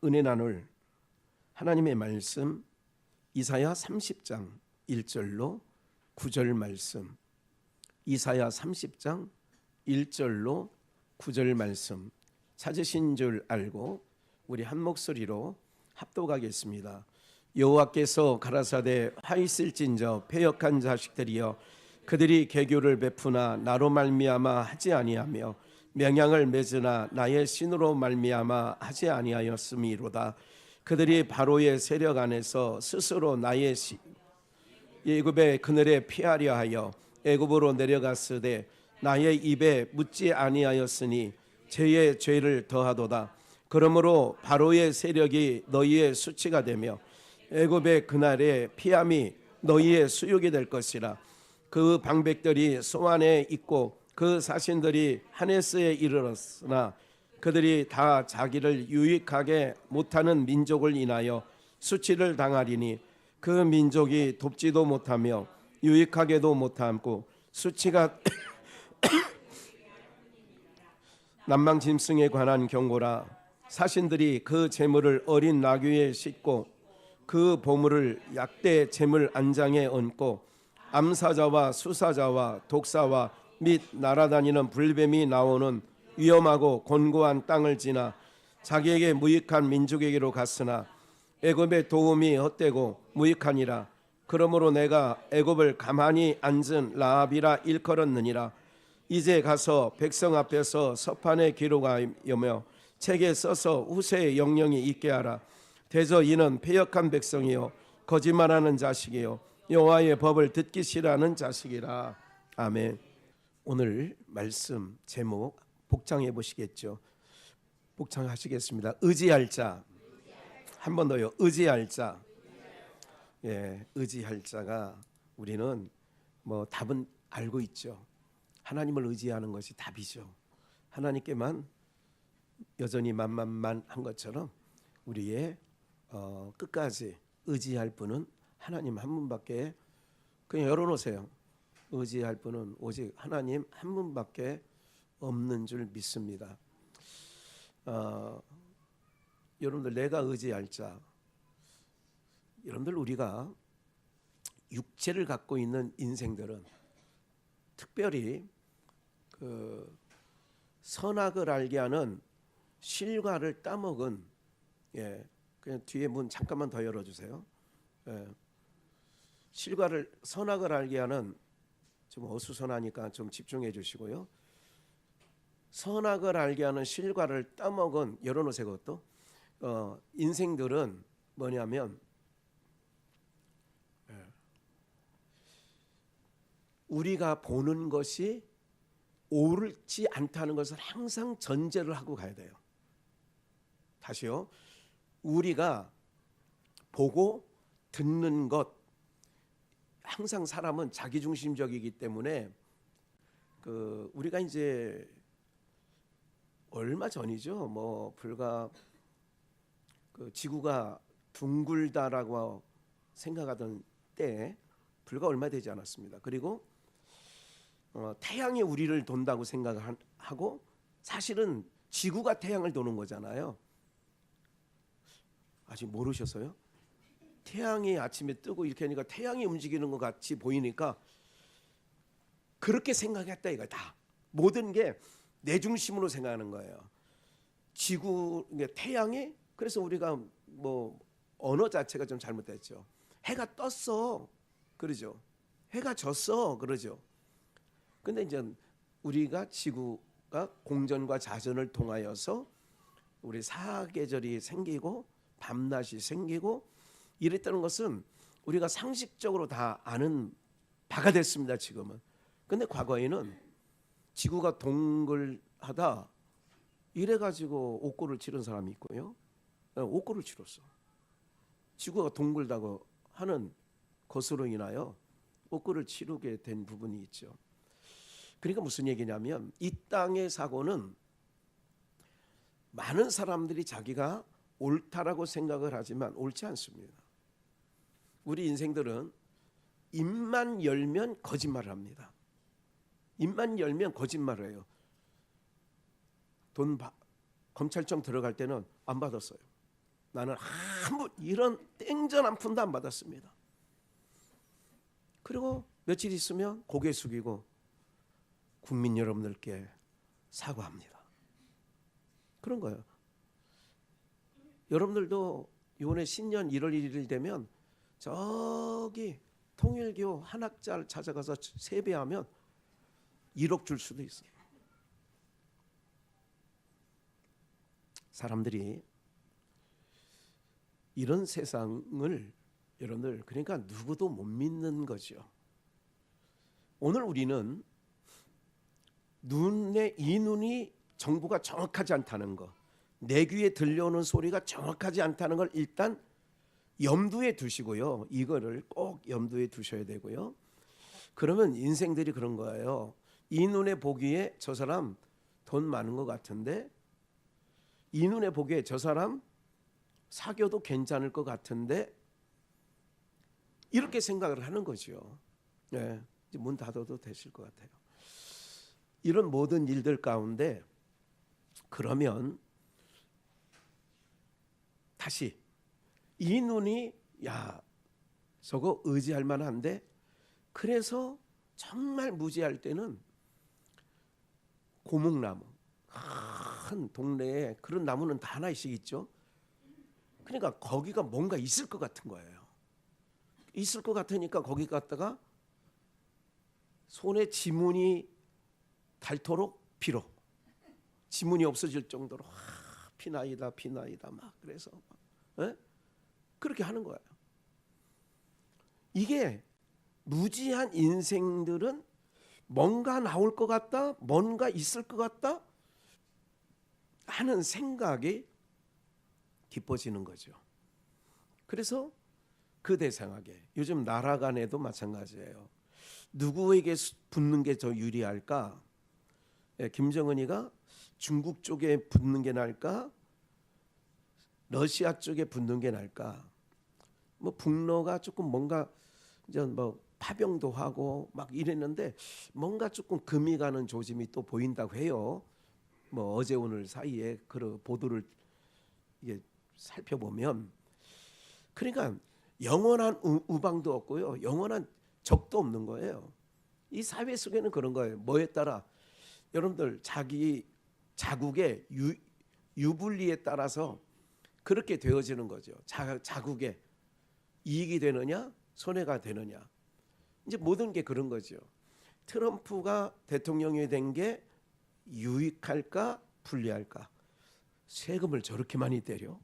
은혜 나눌 하나님의 말씀 이사야 30장 1절로 9절 말씀, 이사야 30장 1절로 9절 말씀 찾으신 줄 알고 우리 한 목소리로 합독하겠습니다. 여호와께서 가라사대 화 있을진저 패역한 자식들이여, 그들이 개교를 베푸나 나로 말미암아 하지 아니하며 명향을 맺으나 나의 신으로 말미암아 하지 아니하였음이로다. 그들이 바로의 세력 안에서 스스로 나의 애굽의 그늘에 피하려 하여 애굽으로 내려갔으되 나의 입에 묻지 아니하였으니 죄의 죄를 더하도다. 그러므로 바로의 세력이 너희의 수치가 되며 애굽의 그날에 피함이 너희의 수욕이 될 것이라. 그 방백들이 소안에 있고 그 사신들이 하네스에 이르렀으나 그들이 다 자기를 유익하게 못하는 민족을 인하여 수치를 당하리니 그 민족이 돕지도 못하며 유익하게도 못하고 수치가 남방짐승에 관한 경고라. 사신들이 그 재물을 어린 나귀에 싣고 그 보물을 약대 재물 안장에 얹고 암사자와 수사자와 독사와 및 날아다니는 불뱀이 나오는 위험하고 곤고한 땅을 지나 자기에게 무익한 민족에게로 갔으나 애굽의 도움이 헛되고 무익하니라. 그러므로 내가 애굽을 가만히 앉은 라합이라 일컬었느니라. 이제 가서 백성 앞에서 서판에 기록하여며 책에 써서 후세의 영령이 있게 하라. 대저 이는 패역한 백성이요 거짓말하는 자식이요 여호와의 법을 듣기 싫어하는 자식이라. 아멘. 오늘 말씀 제목 복창해 보시겠죠? 복창하시겠습니다. 의지할 자. 한 번 더요. 의지할 자. 예, 의지할 자가 우리는 뭐 답은 알고 있죠. 하나님을 의지하는 것이 답이죠. 하나님께만 여전히 만만한 것처럼 우리의 끝까지 의지할 분은 하나님 한 분밖에. 그냥 열어놓으세요. 의지할 분은 오직 하나님 한 분밖에 없는 줄 믿습니다. 여러분들, 내가 의지할 자, 여러분들, 우리가 육체를 갖고 있는 인생들은 특별히 그 선악을 알게 하는 실과를 따먹은, 예, 그냥 뒤에 문 잠깐만 더 열어주세요. 예, 선악을 알게 하는, 좀 어수선하니까 좀 집중해 주시고요. 선악을 알게 하는 실과를 따먹은, 열어놓으세요. 그것도 인생들은 뭐냐면 우리가 보는 것이 옳지 않다는 것을 항상 전제를 하고 가야 돼요. 다시요. 우리가 보고 듣는 것, 항상 사람은 자기중심적이기 때문에 우리가 이제 얼마 전이죠. 뭐 불과 지구가 둥글다라고 생각하던 때 불과 얼마 되지 않았습니다. 그리고 태양이 우리를 돈다고 생각하고 사실은 지구가 태양을 도는 거잖아요. 아직 모르셨어요? 태양이 아침에 뜨고 이렇게 하니까 태양이 움직이는 것 같이 보이니까 그렇게 생각했다 이거. 다 모든 게 내 중심으로 생각하는 거예요. 태양이, 그래서 우리가 뭐 언어 자체가 좀 잘못됐죠. 해가 떴어 그러죠. 해가 졌어 그러죠. 근데 이제 우리가 지구가 공전과 자전을 통하여서 우리 사계절이 생기고 밤낮이 생기고 이랬다는 것은 우리가 상식적으로 다 아는 바가 됐습니다. 지금은. 근데 과거에는 지구가 동글하다 이래가지고 옥고를 치른 사람이 있고요. 옥고를 치렀어. 지구가 동글다고 하는 것으로 인하여 옥고를 치르게 된 부분이 있죠. 그러니까 무슨 얘기냐면 이 땅의 사고는 많은 사람들이 자기가 옳다라고 생각을 하지만 옳지 않습니다. 우리 인생들은 입만 열면 거짓말을 합니다. 입만 열면 거짓말을 해요. 검찰청 들어갈 때는 안 받았어요. 나는 아무 이런 땡전 한 푼도 안 받았습니다. 그리고 며칠 있으면 고개 숙이고 국민 여러분들께 사과합니다. 그런 거예요. 여러분들도 이번에 신년 1월 1일 되면 저기 통일교 한학자를 찾아가서 세배하면 1억 줄 수도 있어요. 사람들이 이런 세상을 여러분들 그러니까 누구도 못 믿는 거죠. 오늘 우리는 이 눈이 정보가 정확하지 않다는 거, 내 귀에 들려오는 소리가 정확하지 않다는 걸 일단 염두에 두시고요. 이거를 꼭 염두에 두셔야 되고요. 그러면 인생들이 그런 거예요. 이 눈에 보기에 저 사람 돈 많은 것 같은데, 이 눈에 보기에 저 사람 사귀어도 괜찮을 것 같은데, 이렇게 생각을 하는 거죠. 네, 이제 문 닫아도 되실 것 같아요. 이런 모든 일들 가운데 그러면 다시 이 눈이 야 저거 의지할 만한데, 그래서 정말 무지할 때는 고목나무, 큰 동네에 그런 나무는 다 하나씩 있죠. 그러니까 거기가 뭔가 있을 것 같은 거예요. 있을 것 같으니까 거기 갔다가 손에 지문이 닳도록 빌어. 지문이 없어질 정도로 피나이다 막 그래서 그렇게 하는 거예요. 이게 무지한 인생들은 뭔가 나올 것 같다, 뭔가 있을 것 같다 하는 생각이 깊어지는 거죠. 그래서 그 대상하게 요즘 나라 간에도 마찬가지예요. 누구에게 붙는 게 더 유리할까? 김정은이가 중국 쪽에 붙는 게 나을까? 러시아 쪽에 붙는 게 나을까? 뭐 북러가 조금 뭔가 이제 뭐 파병도 하고 막 이랬는데 뭔가 조금 금이 가는 조짐이 또 보인다고 해요. 뭐 어제 오늘 사이에 그 보도를 이게 살펴보면, 그러니까 영원한 우방도 없고요, 영원한 적도 없는 거예요. 이 사회 속에는 그런 거예요. 뭐에 따라 여러분들 자기 자국의 유불리에 따라서 그렇게 되어지는 거죠. 자국에 이익이 되느냐 손해가 되느냐, 이제 모든 게 그런 거죠. 트럼프가 대통령이 된 게 유익할까 불리할까? 세금을 저렇게 많이 때려?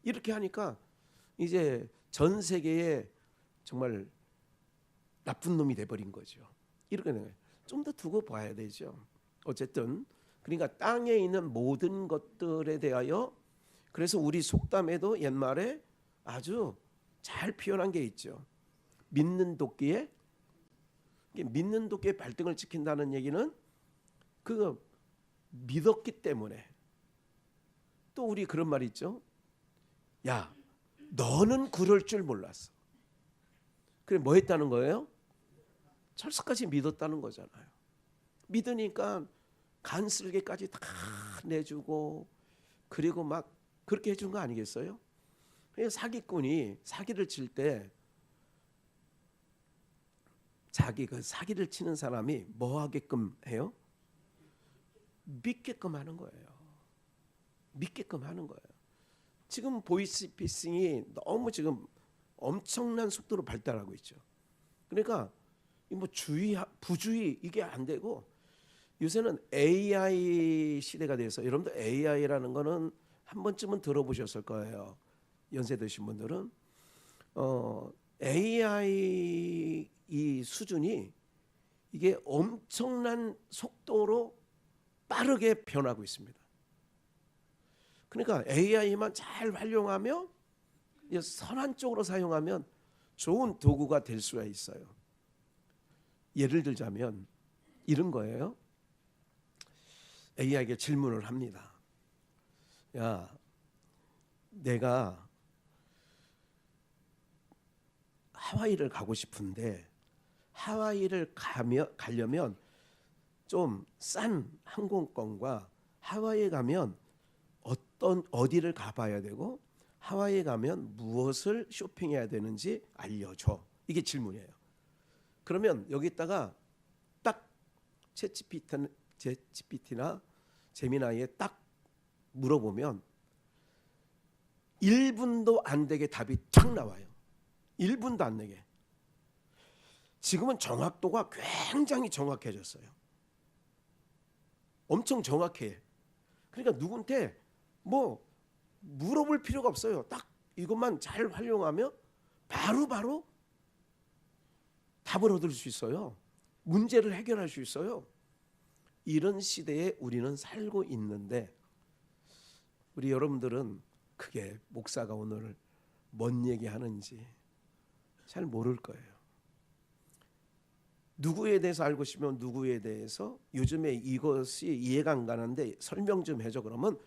이렇게 하니까 이제 전 세계에 정말 나쁜 놈이 돼버린 거죠. 이렇게 좀 더 두고 봐야 되죠. 어쨌든 그러니까 땅에 있는 모든 것들에 대하여, 그래서 우리 속담에도 옛말에 아주 잘 표현한 게 있죠. 믿는 도끼에 발등을 찍힌다는 얘기는 그거 믿었기 때문에. 또 우리 그런 말 있죠. 야, 너는 그럴 줄 몰랐어. 그래 뭐 했다는 거예요? 철석까지 믿었다는 거잖아요. 믿으니까 간쓸개까지 다 내주고 그리고 막 그렇게 해준 거 아니겠어요? 사기꾼이 사기를 칠 때 자기 그 사기를 치는 사람이 뭐 하게끔 해요? 믿게끔 하는 거예요. 믿게끔 하는 거예요. 지금 보이스피싱이 너무 지금 엄청난 속도로 발달하고 있죠. 그러니까 뭐 부주의 이게 안 되고, 요새는 AI 시대가 돼서, 여러분들 AI라는 거는 한 번쯤은 들어보셨을 거예요. 연세 드신 분들은 AI 이 수준이 이게 엄청난 속도로 빠르게 변하고 있습니다. 그러니까 AI만 잘 활용하며 선한 쪽으로 사용하면 좋은 도구가 될 수가 있어요. 예를 들자면 이런 거예요. AI에게 질문을 합니다. 야, 내가 하와이를 가고 싶은데 하와이를 가려면 좀 싼 항공권과 하와이에 가면 어디를 가봐야 되고 하와이에 가면 무엇을 쇼핑해야 되는지 알려줘. 이게 질문이에요. 그러면 여기다가 딱 챗GPT나 제미나이에 딱 물어보면 1분도 안 되게 답이 탁 나와요. 1분도 안 되게. 지금은 정확도가 굉장히 정확해졌어요. 엄청 정확해. 그러니까 누군테 뭐 물어볼 필요가 없어요. 딱 이것만 잘 활용하면 바로 답을 얻을 수 있어요. 문제를 해결할 수 있어요. 이런 시대에 우리는 살고 있는데 우리 여러분들은 그게 목사가 오늘 뭔 얘기하는지 잘 모를 거예요. 누구에 대해서 알고 싶으면 누구에 대해서 요즘에 이것이 이해가 안 가는데 설명 좀 해줘 그러면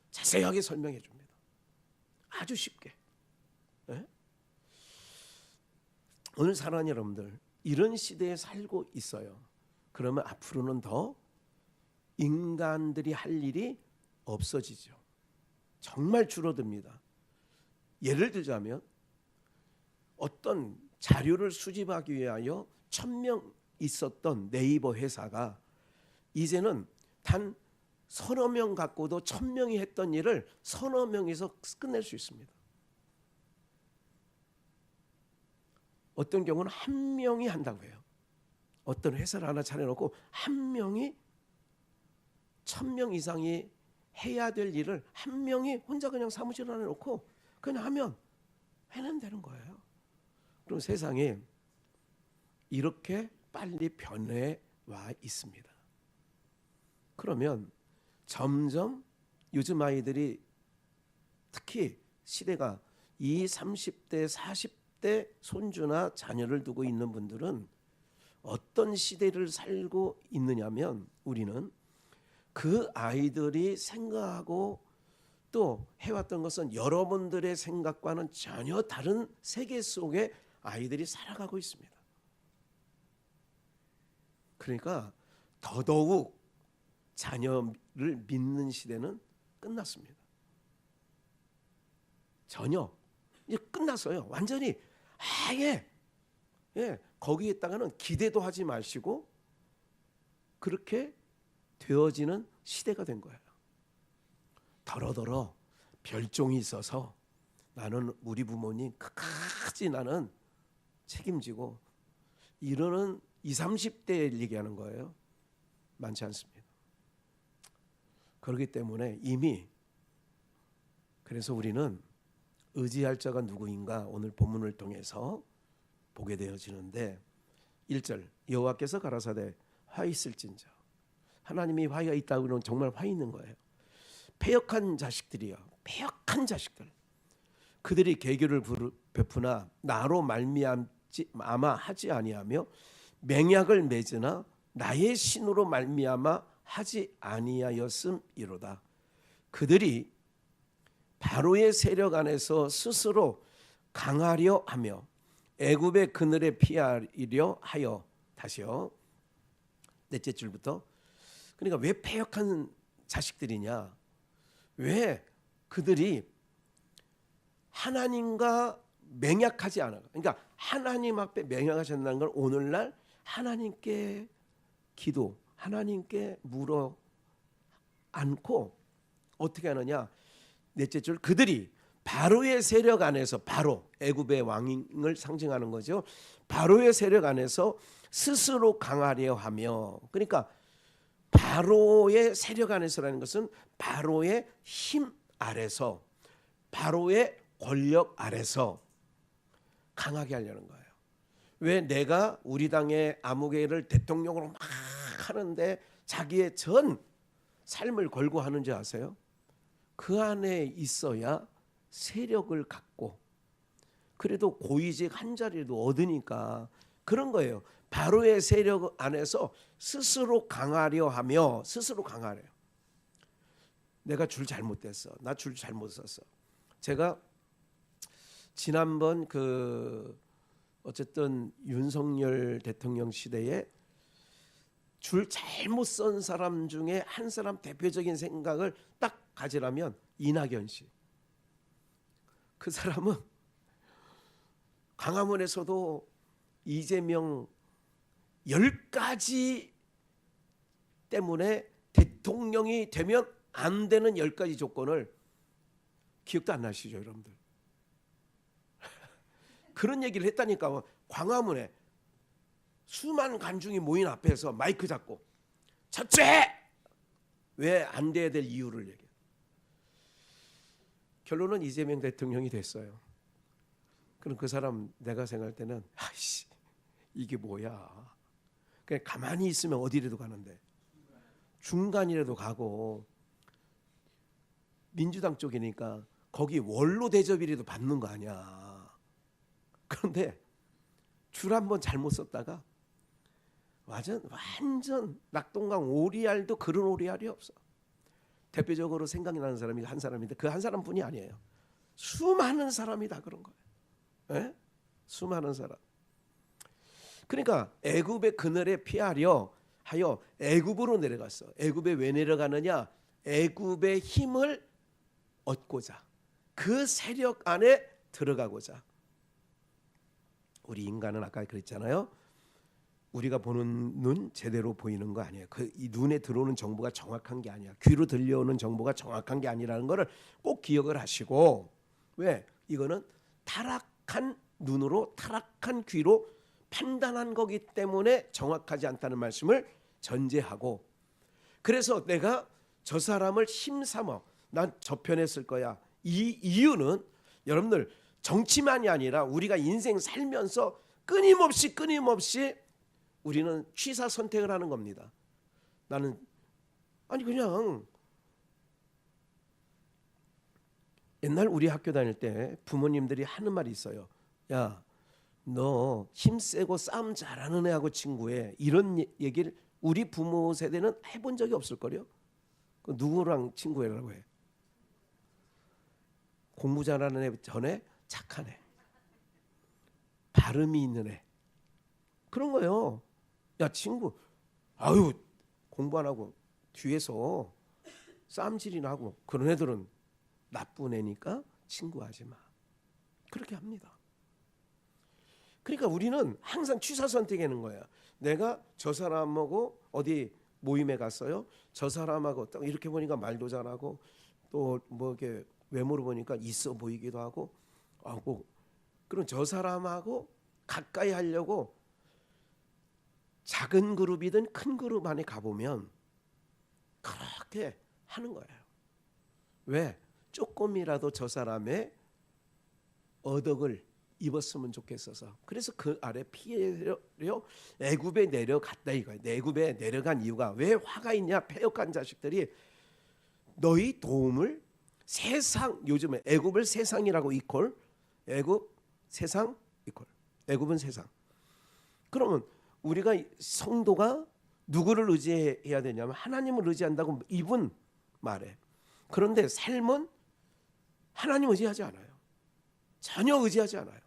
자세하게 설명해 줍니다. 아주 쉽게. 네? 오늘 사랑하는 여러분들 이런 시대에 살고 있어요. 그러면 앞으로는 더 인간들이 할 일이 없어지죠. 정말 줄어듭니다. 예를 들자면 어떤 자료를 수집하기 위하여 1000명 있었던 네이버 회사가 이제는 단 서너 명 갖고도 1000명이 했던 일을 서너 명에서 끝낼 수 있습니다. 어떤 경우는 한 명이 한다고 해요. 어떤 회사를 하나 차려놓고 한 명이 1000명 이상이 해야 될 일을 한 명이 혼자 그냥 사무실 안에 놓고 그냥 하면 해낸다는 거예요. 그럼 세상에 이렇게 빨리 변해 와 있습니다. 그러면 점점 요즘 아이들이 특히 시대가 20, 30대, 40대 손주나 자녀를 두고 있는 분들은 어떤 시대를 살고 있느냐면 우리는 그 아이들이 생각하고 또 해왔던 것은 여러분들의 생각과는 전혀 다른 세계 속에 아이들이 살아가고 있습니다. 그러니까 더더욱 자녀를 믿는 시대는 끝났습니다. 전혀 이제 끝났어요. 완전히 아예 거기에다가는 기대도 하지 마시고 그렇게 되어지는 시대가 된 거예요. 더러더러 별종이 있어서 나는 우리 부모님 끝까지 나는 책임지고 이러는 20, 30대에 얘기하는 거예요. 많지 않습니다. 그렇기 때문에 이미 그래서 우리는 의지할 자가 누구인가 오늘 본문을 통해서 보게 되어지는데 1절 여호와께서 가라사대 화 있을진저 하나님이 화가 있다고 그러면 정말 화 있는 거예요. 패역한 자식들이요. 패역한 자식들. 그들이 계교를 베푸나 나로 말미암아 하지 아니하며 맹약을 맺으나 나의 신으로 말미암아 하지 아니하였음이로다. 그들이 바로의 세력 안에서 스스로 강하려 하며 애굽의 그늘에 피하려 하여 다시요. 넷째 줄부터 그러니까 왜 패역한 자식들이냐? 왜 그들이 하나님과 맹약하지 않아? 그러니까 하나님 앞에 맹약하셨다는 걸 오늘날 하나님께 기도, 하나님께 물어 안고 어떻게 하느냐? 넷째 줄 그들이 바로의 세력 안에서 바로 애굽의 왕을 상징하는 거죠. 바로의 세력 안에서 스스로 강하려 하며 그러니까 바로의 세력 안에서라는 것은 바로의 힘 아래서 바로의 권력 아래서 강하게 하려는 거예요. 왜 내가 우리 당의 아무개를 대통령으로 막 하는데 자기의 전 삶을 걸고 하는지 아세요? 그 안에 있어야 세력을 갖고 그래도 고위직 한 자리도 얻으니까 그런 거예요. 바로의 세력 안에서 스스로 강하려 하며 스스로 강하래요. 내가 줄 잘못됐어. 나 줄 잘못 썼어. 제가 지난번 어쨌든 윤석열 대통령 시대에 줄 잘못 쓴 사람 중에 한 사람 대표적인 생각을 딱 가지라면 이낙연 씨. 그 사람은 광화문에서도 이재명 10가지 때문에 대통령이 되면 안 되는 10가지 조건을 기억도 안 나시죠, 여러분들? 그런 얘기를 했다니까. 광화문에 수많은 관중이 모인 앞에서 마이크 잡고 첫째! 왜 안 돼야 될 이유를 얘기해. 결론은 이재명 대통령이 됐어요. 그럼 그 사람 내가 생각할 때는 아이씨 이게 뭐야. 그냥 가만히 있으면 어디라도 가는데 중간이라도 가고 민주당 쪽이니까 거기 원로 대접이라도 받는 거 아니야. 그런데 줄 한번 잘못 썼다가 완전 낙동강 오리알도 그런 오리알이 없어. 대표적으로 생각이 나는 사람이 한 사람인데 그 한 사람뿐이 아니에요. 수많은 사람이 다 그런 거예요. 에? 수많은 사람. 그러니까 애굽의 그늘에 피하려 하여 애굽으로 내려갔어. 애굽에 왜 내려가느냐? 애굽의 힘을 얻고자, 그 세력 안에 들어가고자. 우리 인간은 아까 그랬잖아요. 우리가 보는 눈 제대로 보이는 거 아니에요. 이 눈에 들어오는 정보가 정확한 게 아니야. 귀로 들려오는 정보가 정확한 게 아니라는 거를 꼭 기억을 하시고. 왜? 이거는 타락한 눈으로 타락한 귀로 판단한 거기 때문에 정확하지 않다는 말씀을 전제하고, 그래서 내가 저 사람을 힘삼아 난 저 편에 쓸 거야. 이 이유는 여러분들 정치만이 아니라 우리가 인생 살면서 끊임없이 우리는 취사 선택을 하는 겁니다. 나는 그냥 옛날 우리 학교 다닐 때 부모님들이 하는 말이 있어요. 야, 너 힘세고 싸움 잘하는 애하고 친구해. 이런 얘기를 우리 부모 세대는 해본 적이 없을걸요. 누구랑 친구해라고 해? 공부 잘하는 애 전에 착한 애, 발음이 있는 애, 그런 거예요. 야 친구, 아유 공부 안 하고 뒤에서 쌈질이나 하고 그런 애들은 나쁜 애니까 친구하지 마. 그렇게 합니다. 그러니까 우리는 항상 취사 선택하는 거예요. 내가 저 사람하고 어디 모임에 갔어요. 저 사람하고 딱 이렇게 보니까 말도 잘하고 또 뭐 이렇게 외모로 보니까 있어 보이기도 하고 그럼 저 사람하고 가까이 하려고 작은 그룹이든 큰 그룹 안에 가보면 그렇게 하는 거예요. 왜? 조금이라도 저 사람의 어덕을 입었으면 좋겠어서. 그래서 그 아래 피해려 애굽에 내려갔다 이거예요. 애굽에 내려간 이유가 왜 화가 있냐? 패역한 자식들이 너희 도움을 세상, 요즘에 애굽을 세상이라고 이퀄, 애굽 세상 이퀄, 애굽은 세상. 그러면 우리가 성도가 누구를 의지해야 되냐면 하나님을 의지한다고 입은 말해. 그런데 삶은 하나님 의지하지 않아요. 전혀 의지하지 않아요.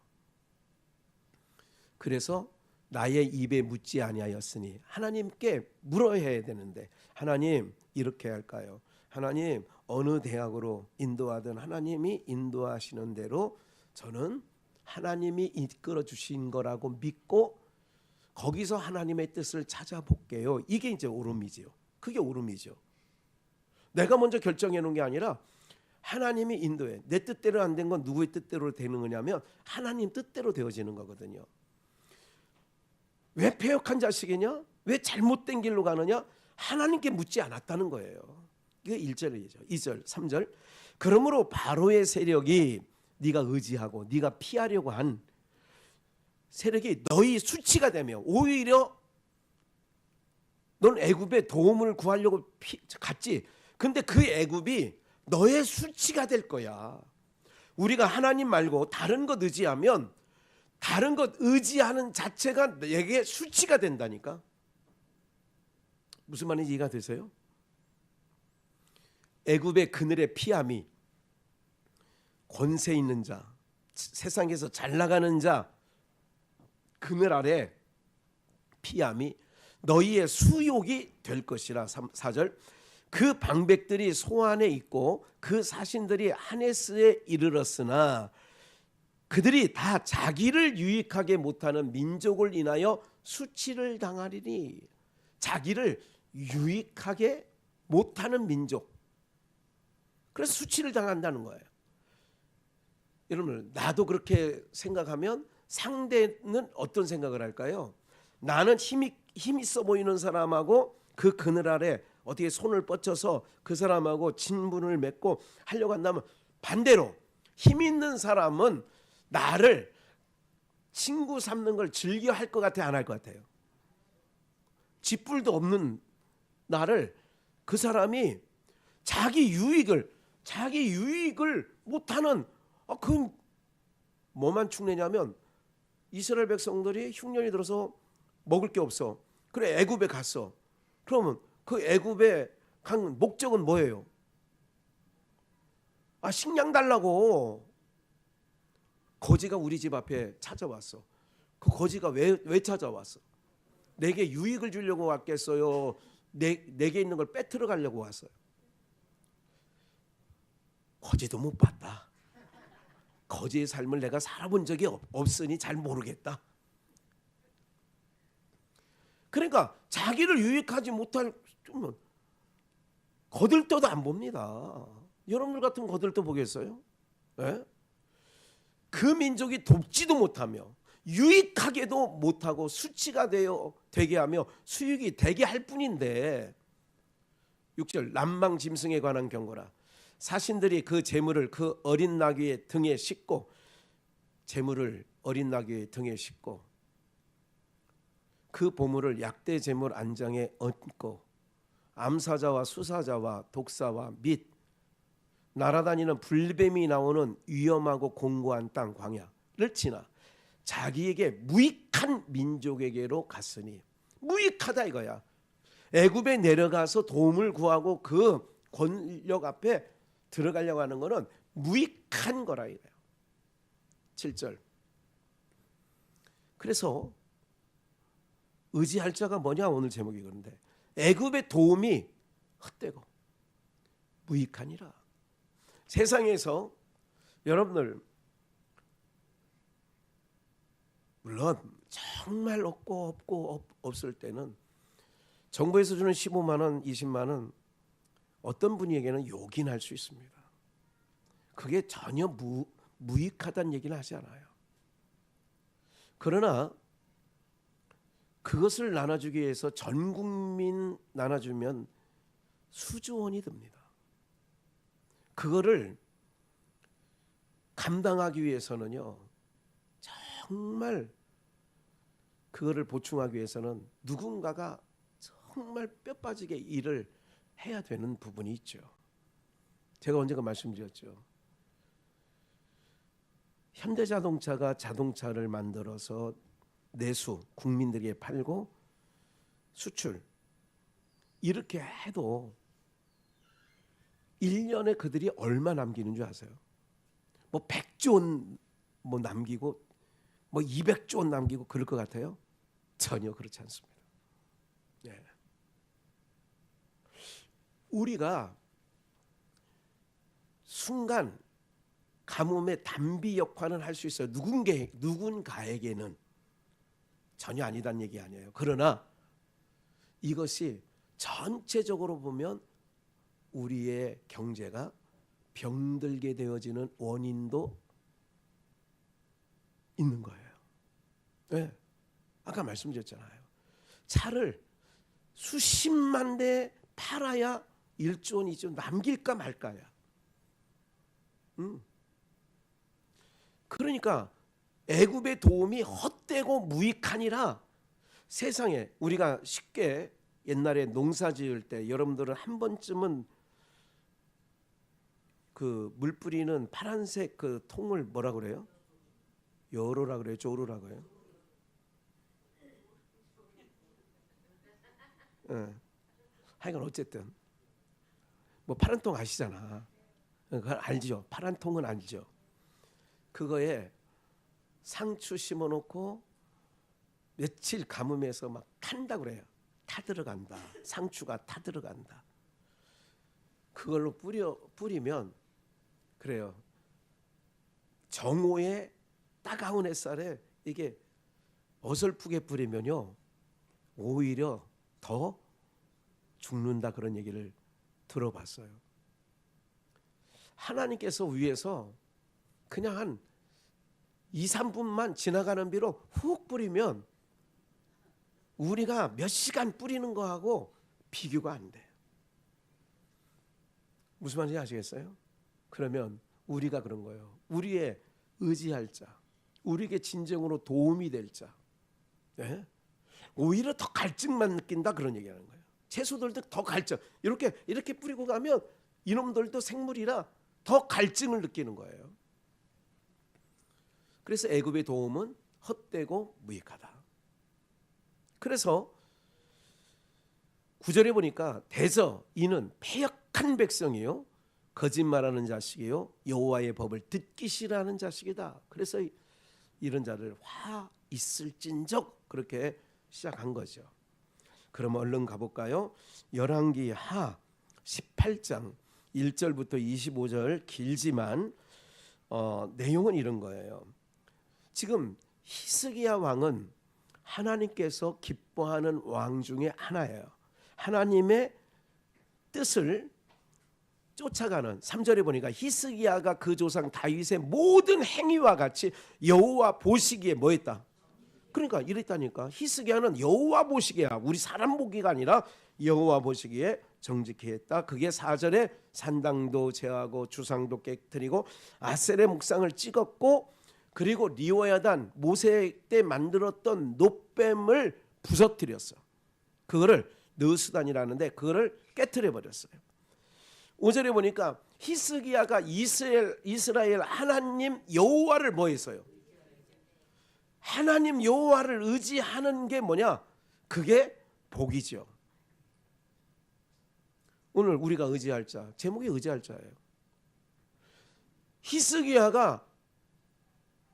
그래서 나의 입에 묻지 아니하였으니 하나님께 물어야 되는데, 하나님 이렇게 할까요? 하나님 어느 대학으로 인도하든 하나님이 인도하시는 대로 저는 하나님이 이끌어 주신 거라고 믿고 거기서 하나님의 뜻을 찾아볼게요. 이게 이제 오름이지요. 그게 오름이죠. 내가 먼저 결정해 놓은 게 아니라 하나님이 인도해. 내 뜻대로 안 된 건 누구의 뜻대로 되는 거냐면 하나님 뜻대로 되어지는 거거든요. 왜 패역한 자식이냐? 왜 잘못된 길로 가느냐? 하나님께 묻지 않았다는 거예요. 이게 1절이죠. 2절, 3절. 그러므로 바로의 세력이 네가 의지하고 네가 피하려고 한 세력이 너희 수치가 되며, 오히려 넌 애굽의 도움을 구하려고 갔지. 근데 그 애굽이 너의 수치가 될 거야. 우리가 하나님 말고 다른 것 의지하면 다른 것 의지하는 자체가 내게 수치가 된다니까. 무슨 말인지 이해가 되세요? 애굽의 그늘의 피함이 권세 있는 자, 세상에서 잘 나가는 자 그늘 아래 피함이 너희의 수욕이 될 것이라. 4절. 그 방백들이 소안에 있고 그 사신들이 하네스에 이르렀으나 그들이 다 자기를 유익하게 못하는 민족을 인하여 수치를 당하리니. 자기를 유익하게 못하는 민족. 그래서 수치를 당한다는 거예요. 여러분, 나도 그렇게 생각하면 상대는 어떤 생각을 할까요? 나는 힘 있어 보이는 사람하고 그 그늘 아래 어떻게 손을 뻗쳐서 그 사람하고 친분을 맺고 하려고 한다면, 반대로 힘 있는 사람은 나를 친구 삼는 걸 즐겨 할 것 같아요, 안 할 것 같아요? 쥐뿔도 없는 나를 그 사람이 자기 유익을 못하는, 그 뭐만 축내냐면 이스라엘 백성들이 흉년이 들어서 먹을 게 없어. 그래, 애굽에 갔어. 그러면 그 애굽에 간 목적은 뭐예요? 식량 달라고. 거지가 우리 집 앞에 찾아왔어. 그 거지가 왜 찾아왔어? 내게 유익을 주려고 왔겠어요? 내게 있는 걸 빼앗으러 가려고 왔어요? 거지도 못 봤다. 거지의 삶을 내가 살아본 적이 없으니 잘 모르겠다. 그러니까 자기를 유익하지 못할 좀 거들떠도 안 봅니다. 여러분들 같은 거들떠 보겠어요? 네? 그 민족이 돕지도 못하며 유익하게도 못하고 수치가 되게 하며 수익이 되게 할 뿐인데, 6절 남방 짐승에 관한 경고라. 사신들이 그 제물을 그 어린 나귀의 등에 싣고, 제물을 어린 나귀의 등에 싣고 그 보물을 약대 제물 안장에 얹고 암사자와 수사자와 독사와 및 날아다니는 불뱀이 나오는 위험하고 공고한 땅 광야를 지나 자기에게 무익한 민족에게로 갔으니. 무익하다 이거야. 애굽에 내려가서 도움을 구하고 그 권력 앞에 들어가려고 하는 거는 무익한 거라 이래요. 7절. 그래서 의지할 자가 뭐냐, 오늘 제목이 그런데. 애굽의 도움이 헛되고 무익하니라. 세상에서 여러분들, 물론 정말 없을 때는 정부에서 주는 15만 원, 20만 원 어떤 분에게는 욕인 할 수 있습니다. 그게 전혀 무익하다는 얘기는 하지 않아요. 그러나 그것을 나눠주기 위해서 전 국민 나눠주면 수조 원이 듭니다. 그거를 감당하기 위해서는요, 정말 그거를 보충하기 위해서는 누군가가 정말 뼈 빠지게 일을 해야 되는 부분이 있죠. 제가 언젠가 말씀드렸죠. 현대자동차가 자동차를 만들어서 내수 국민들에게 팔고 수출 이렇게 해도 1년에 그들이 얼마 남기는 줄 아세요? 뭐 100조 원 뭐 남기고 뭐 200조 원 남기고 그럴 것 같아요? 전혀 그렇지 않습니다. 네. 우리가 순간 가뭄의 단비 역할은 할 수 있어요. 누군가에게는. 전혀 아니다는 얘기 아니에요. 그러나 이것이 전체적으로 보면 우리의 경제가 병들게 되어지는 원인도 있는 거예요. 네. 아까 말씀드렸잖아요. 차를 수십만 대 팔아야 1조 원, 2조 남길까 말까야. 그러니까 애굽의 도움이 헛되고 무익하니라. 세상에 우리가 쉽게 옛날에 농사 지을 때 여러분들은 한 번쯤은 그 물 뿌리는 파란색 그 통을 뭐라 그래요? 여로라 그래요? 조로라 그래요? 하여간 어쨌든 뭐 파란 통 아시잖아. 그걸 알죠. 파란 통은 알죠. 그거에 상추 심어놓고 며칠 가뭄에서 막 탄다 그래요. 타들어간다. 상추가 타들어간다. 그걸로 뿌리면 그래요. 정오에 따가운 햇살에 이게 어설프게 뿌리면요 오히려 더 죽는다, 그런 얘기를 들어봤어요. 하나님께서 위에서 그냥 한 2, 3분만 지나가는 비로 훅 뿌리면 우리가 몇 시간 뿌리는 거하고 비교가 안 돼요. 무슨 말인지 아시겠어요? 그러면 우리가 그런 거예요. 우리의 의지할 자, 우리에게 진정으로 도움이 될 자, 네? 오히려 더 갈증만 느낀다, 그런 얘기하는 거예요. 채소들도 더 갈증, 이렇게 뿌리고 가면 이놈들도 생물이라 더 갈증을 느끼는 거예요. 그래서 애굽의 도움은 헛되고 무익하다. 그래서 9절에 보니까 대저 이는 패역한 백성이요 거짓말하는 자식이요 여호와의 법을 듣기 싫어하는 자식이다. 그래서 이런 자를 화 있을진적 그렇게 시작한 거죠. 그럼 얼른 가볼까요? 열왕기 하 18장 1절부터 25절 길지만 내용은 이런 거예요. 지금 히스기야 왕은 하나님께서 기뻐하는 왕 중에 하나예요. 하나님의 뜻을 쫓아가는 3절에 보니까 히스기야가 그 조상 다윗의 모든 행위와 같이 여호와 보시기에 뭐 했다? 그러니까 이랬다니까. 히스기야는 여호와 보시기에, 우리 사람 보기가 아니라 여호와 보시기에 정직히 했다. 그게 4절에 산당도 제하고 주상도 깨뜨리고 아셀의 묵상을 찍었고, 그리고 리워야단 모세 때 만들었던 놋뱀을 부서뜨렸어. 그거를 느스단이라는데 그거를 깨뜨려 버렸어요. 5절에 보니까 히스기야가 이스라엘 하나님 여호와를 뭐 했어요? 하나님 여호와를 의지하는 게 뭐냐? 그게 복이죠. 오늘 우리가 의지할 자, 제목이 의지할 자예요. 히스기야가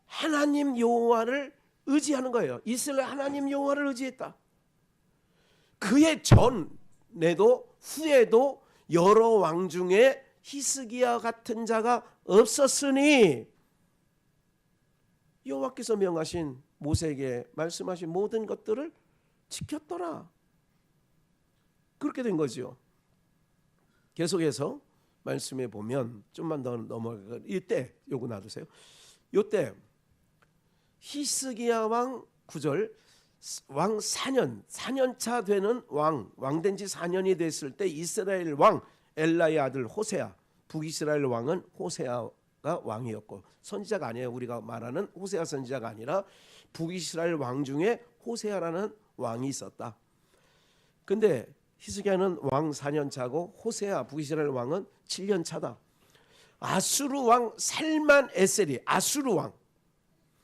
하나님 여호와를 의지하는 거예요. 이스라엘 하나님 여호와를 의지했다. 그의 전에도 후에도 여러 왕 중에 히스기야 같은 자가 없었으니 여호와께서 명하신 모세에게 말씀하신 모든 것들을 지켰더라. 그렇게 된 거죠. 계속해서 말씀해 보면 좀만 더 넘어가. 이때 요거 놔두세요. 요때 히스기야 왕 9절 왕 4년차 되는 왕된 지 4년이 됐을 때 이스라엘 왕 엘라의 아들 호세아, 북이스라엘 왕은 호세아가 왕이었고, 선지자가 아니에요. 우리가 말하는 호세아 선지자가 아니라 북이스라엘 왕 중에 호세아라는 왕이 있었다. 근데 히스기야는 왕 4년 차고 호세아 북이스라엘 왕은 7년 차다. 아수르 왕 살만 에셀이, 아수르 왕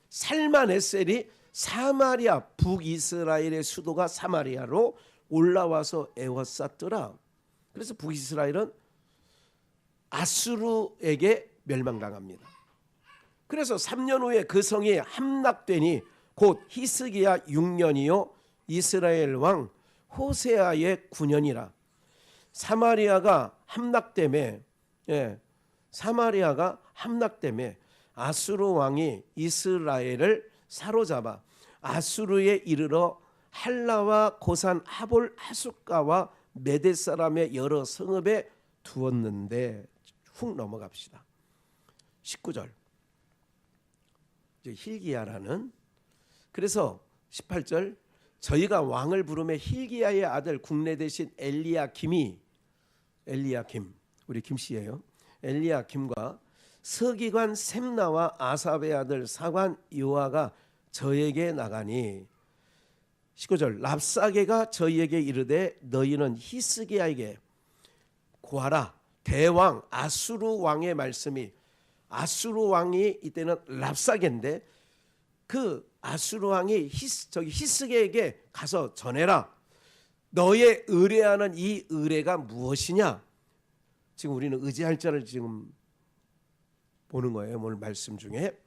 살만 에셀이 사마리아, 북이스라엘의 수도가 사마리아로 올라와서 에워쌌더라. 그래서 북이스라엘은 아수르에게 멸망당합니다. 그래서 3년 후에 그 성이 함락되니 곧 히스기야 6년이요 이스라엘 왕 호세아의 9년이라. 사마리아가 함락되매, 사마리아가 함락되매 아수르 왕이 이스라엘을 사로잡아 아수르에 이르러 할라와 고산 하볼 하숫가와 메대 사람의 여러 성읍에 두었는데, 훅 넘어갑시다. 19절 힐기야라는, 그래서 18절 저희가 왕을 부르며 힐기야의 아들 국내 대신 엘리야김, 우리 김씨예요. 엘리야김과 서기관 셈나와 아삽의 아들 사관 요아가 저에게 나가니, 19절 랍사게가 저희에게 이르되 너희는 히스기야에게 고하라. 대왕 아수르 왕의 말씀이, 아수르 왕이 이때는 랍사게인데 그 아수르 왕이 히스기야에게 가서 전해라. 너의 의뢰하는 이 의뢰가 무엇이냐? 지금 우리는 의지할 자를 지금 보는 거예요. 오늘 말씀 중에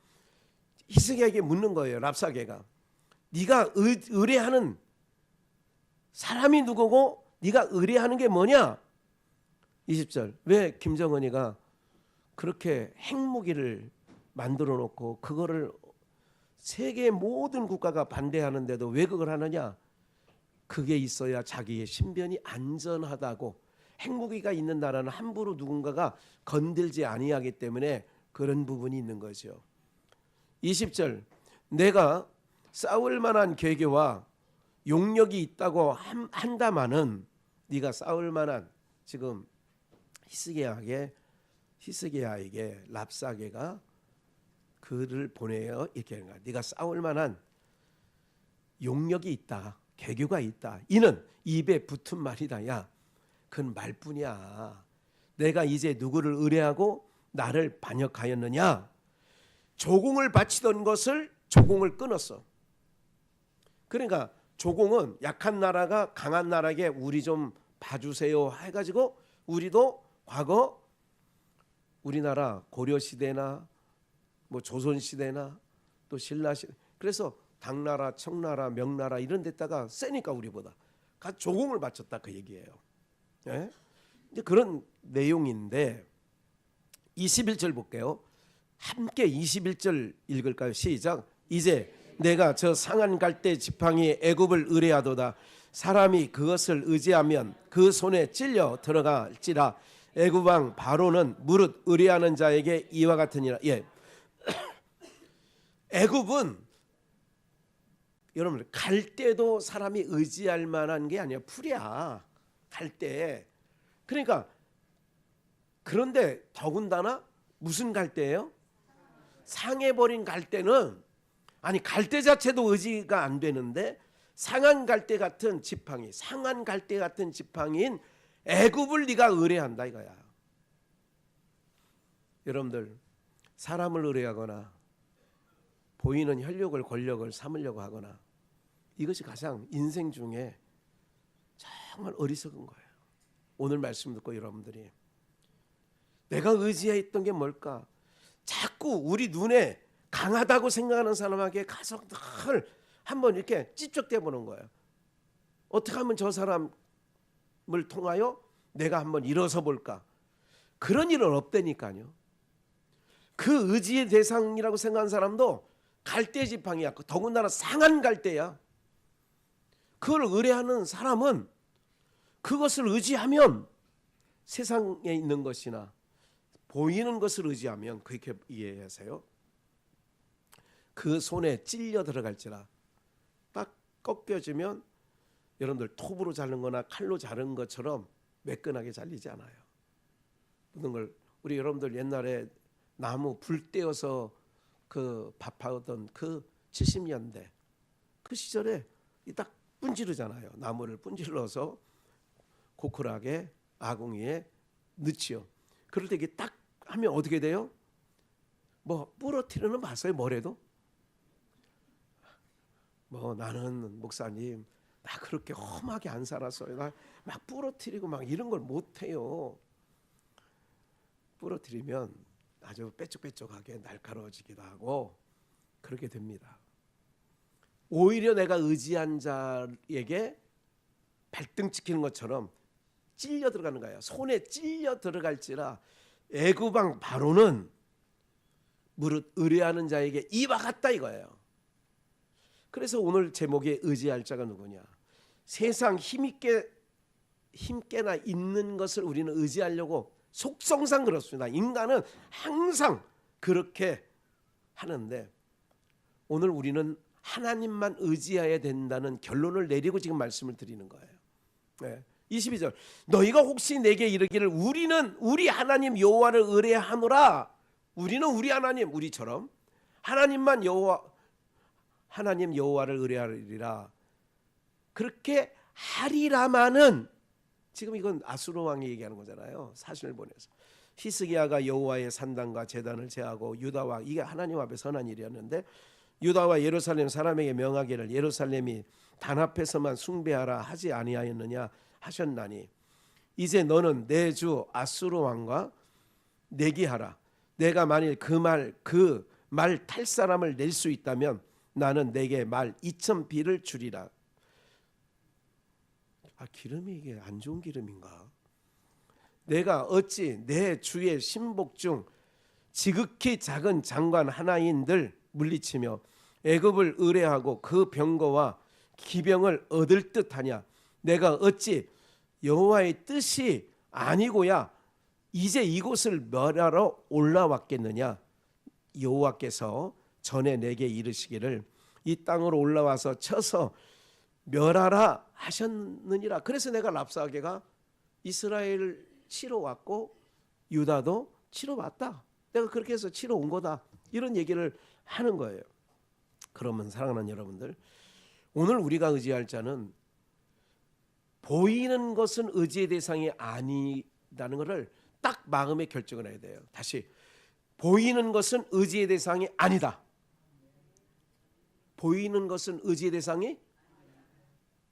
히스기야에게 묻는 거예요. 랍사게가 네가 의뢰하는 사람이 누구고 네가 의뢰하는 게 뭐냐? 20절 왜 김정은이가 그렇게 핵무기를 만들어 놓고 그거를 세계 모든 국가가 반대하는데도 왜 그걸 하느냐? 그게 있어야 자기의 신변이 안전하다고. 핵무기가 있는 나라는 함부로 누군가가 건들지 아니하기 때문에 그런 부분이 있는 거죠. 20절, 내가 싸울 만한 계교와 용력이 있다고 한다마는, 네가 싸울 만한, 지금 히스기야에게 랍사게가 그를 보내어 이렇게 하는 거야. 네가 싸울 만한 용력이 있다, 계교가 있다. 이는 입에 붙은 말이다. 야, 그건 말뿐이야. 내가 이제 누구를 의뢰하고 나를 반역하였느냐? 조공을 바치던 것을 조공을 끊었어. 그러니까 조공은 약한 나라가 강한 나라에게 우리 좀 봐주세요 해가지고, 우리도 과거 우리나라 고려시대나 뭐 조선시대나 또 신라시대, 그래서 당나라, 청나라, 명나라 이런 데다가 세니까 우리보다 조공을 바쳤다 그 얘기예요. 예? 이제 그런 내용인데 21절 볼게요. 함께 21절 읽을까요? 시작. 이제 내가 저 상한 갈대 지팡이 애굽을 의뢰하도다. 사람이 그것을 의지하면 그 손에 찔려 들어갈지라. 애굽 왕 바로는 무릇 의뢰하는 자에게 이와 같으니라. 예. 애굽은 여러분 갈대도 사람이 의지할 만한 게 아니야. 풀이야. 갈대. 그러니까 그런데 더군다나 무슨 갈대예요? 상해버린 갈대는, 아니 갈대 자체도 의지가 안 되는데 상한 갈대 같은 지팡이, 상한 갈대 같은 지팡이인 애굽을 네가 의뢰한다 이거야. 여러분들 사람을 의뢰하거나 보이는 혈력을 권력을 삼으려고 하거나, 이것이 가장 인생 중에 정말 어리석은 거예요. 오늘 말씀 듣고 여러분들이 내가 의지했던 게 뭘까? 자꾸 우리 눈에 강하다고 생각하는 사람에게 가서 늘 한번 이렇게 찝쩍대 보는 거예요. 어떻게 하면 저 사람을 통하여 내가 한번 일어서 볼까? 그런 일은 없다니까요. 그 의지의 대상이라고 생각하는 사람도 갈대 지팡이야. 더군다나 상한 갈대야. 그걸 의뢰하는 사람은 그것을 의지하면, 세상에 있는 것이나 보이는 것을 의지하면, 그렇게 이해하세요. 그 손에 찔려 들어갈지라. 딱 꺾여지면 여러분들 톱으로 자른 거나 칼로 자른 것처럼 매끈하게 잘리지 않아요. 모든 걸 우리 여러분들 옛날에 나무 불 떼어서 그 밥하던 그 70년대 그 시절에 딱 분지르잖아요. 나무를 분질러서 고크하게 아궁이에 넣지요. 그럴 때 이게 딱 하면 어떻게 돼요? 뭐 부러뜨리는 봤어요? 뭐래도? 뭐 나는 목사님 나 그렇게 험하게 안 살았어요. 나 막 부러뜨리고 막 이런 걸 못해요. 부러뜨리면 아주 빼쪽빼쪽하게 날카로워지기도 하고 그렇게 됩니다. 오히려 내가 의지한 자에게 발등 찍히는 것처럼 찔려 들어가는 거예요. 손에 찔려 들어갈지라. 애굽 왕 바로는 무릇 의뢰하는 자에게 이와 같다 이거예요. 그래서 오늘 제목에 의지할 자가 누구냐? 세상 힘께나 있는 것을 우리는 의지하려고 속성상 그렇습니다. 인간은 항상 그렇게 하는데, 오늘 우리는 하나님만 의지해야 된다는 결론을 내리고 지금 말씀을 드리는 거예요. 네. 22절. 너희가 혹시 내게 이르기를 우리는 우리 하나님 여호와를 의뢰하노라. 우리는 우리 하나님, 우리처럼 하나님만 하나님 여호와를 의뢰하리라. 그렇게 하리라마는, 지금 이건 아수르 왕이 얘기하는 거잖아요. 사신을 보내서 히스기야가 여호와의 산당과 제단을 제하고 유다와, 이게 하나님 앞에 선한 일이었는데, 유다와 예루살렘 사람에게 명하기를 예루살렘이 단합해서만 숭배하라 하지 아니하였느냐 하셨나니, 이제 너는 내 주 아수르 왕과 내기하라. 내가 만일 그 말 탈 사람을 낼 수 있다면 나는 내게 말 2,000비를 주리라. 기름이 이게 안 좋은 기름인가? 내가 어찌 내 주의 신복 중 지극히 작은 장관 하나인들 물리치며 애굽을 의뢰하고 그 병거와 기병을 얻을 듯하냐? 내가 어찌 여호와의 뜻이 아니고야 이제 이곳을 멸하러 올라왔겠느냐? 여호와께서 전에 내게 이르시기를 이 땅으로 올라와서 쳐서 멸하라 하셨느니라. 그래서 내가 랍사게가 이스라엘을 치러 왔고 유다도 치러 왔다. 내가 그렇게 해서 치러 온 거다. 이런 얘기를 하는 거예요. 그러면 사랑하는 여러분들, 오늘 우리가 의지할 자는 보이는 것은 의지의 대상이 아니라는 것을 딱 마음에 결정을 해야 돼요. 다시, 보이는 것은 의지의 대상이 아니다. 보이는 것은 의지의 대상이